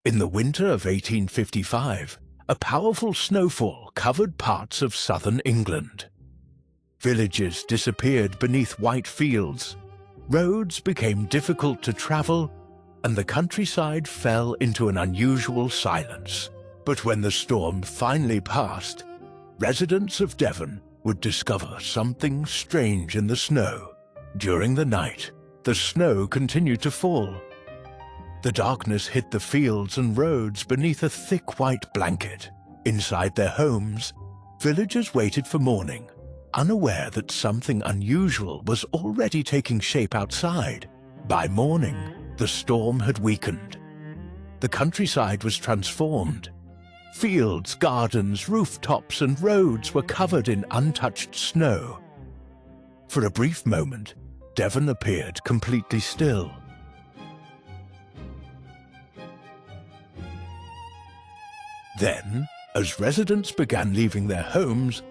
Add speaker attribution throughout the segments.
Speaker 1: In the winter of 1855, a powerful snowfall covered parts of southern England. Villages disappeared beneath white fields, roads became difficult to travel, and the countryside fell into an unusual silence. But when the storm finally passed, residents of Devon would discover something strange in the snow. During the night, the snow continued to fall. The darkness hid the fields and roads beneath a thick white blanket. Inside their homes, villagers waited for morning, unaware that something unusual was already taking shape outside. By morning, the storm had weakened. The countryside was transformed. Fields, gardens, rooftops, and roads were covered in untouched snow. For a brief moment, Devon appeared completely still. Then, as residents began leaving their homes,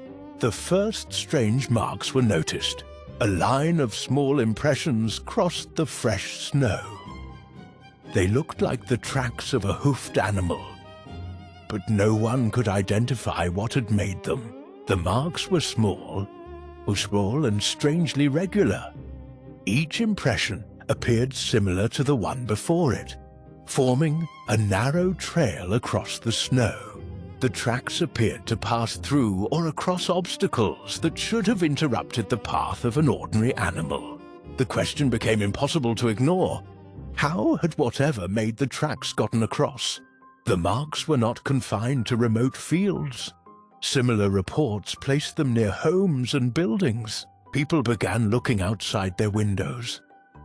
Speaker 1: the first strange marks were noticed. A line of small impressions crossed the fresh snow. They looked like the tracks of a hoofed animal, but no one could identify what had made them. The marks were small and strangely regular. Each impression appeared similar to the one before it, forming a narrow trail across the snow. The tracks appeared to pass through or across obstacles that should have interrupted the path of an ordinary animal. The question became impossible to ignore. How had whatever made the tracks gotten across? The marks were not confined to remote fields. Similar reports placed them near homes and buildings. People began looking outside their windows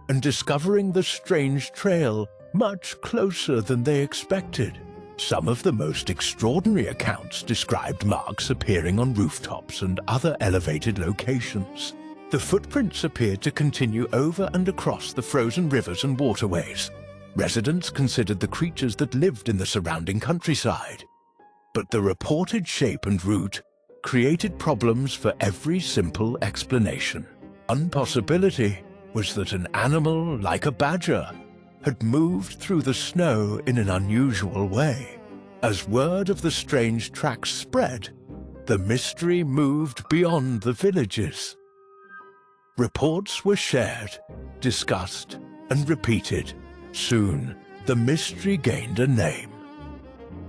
Speaker 1: and discovering the strange trail much closer than they expected. Some of the most extraordinary accounts described marks appearing on rooftops and other elevated locations. The footprints appeared to continue over and across the frozen rivers and waterways. Residents considered the creatures that lived in the surrounding countryside. But the reported shape and route created problems for every simple explanation. One possibility was that an animal like a badger had moved through the snow in an unusual way. As word of the strange tracks spread, the mystery moved beyond the villages. Reports were shared, discussed, and repeated. Soon, the mystery gained a name.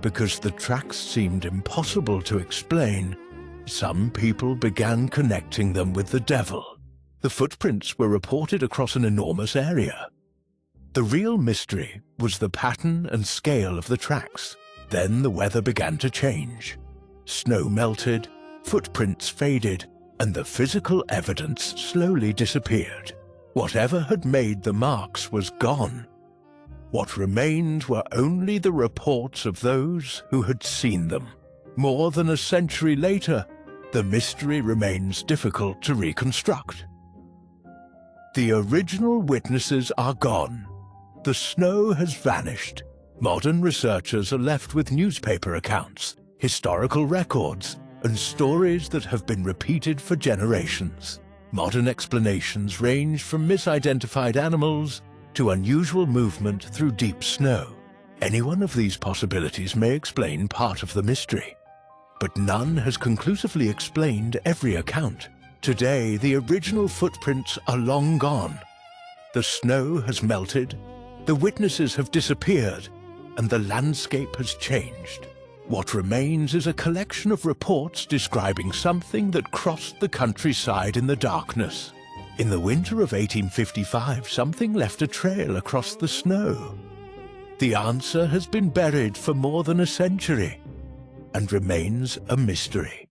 Speaker 1: Because the tracks seemed impossible to explain, some people began connecting them with the devil. The footprints were reported across an enormous area. The real mystery was the pattern and scale of the tracks. Then the weather began to change. Snow melted, footprints faded, and the physical evidence slowly disappeared. Whatever had made the marks was gone. What remained were only the reports of those who had seen them. More than a century later, the mystery remains difficult to reconstruct. The original witnesses are gone. The snow has vanished. Modern researchers are left with newspaper accounts, historical records, and stories that have been repeated for generations. Modern explanations range from misidentified animals to unusual movement through deep snow. Any one of these possibilities may explain part of the mystery, but none has conclusively explained every account. Today, the original footprints are long gone. The snow has melted, the witnesses have disappeared, and the landscape has changed. What remains is a collection of reports describing something that crossed the countryside in the darkness. In the winter of 1855, something left a trail across the snow. The answer has been buried for more than a century and remains a mystery.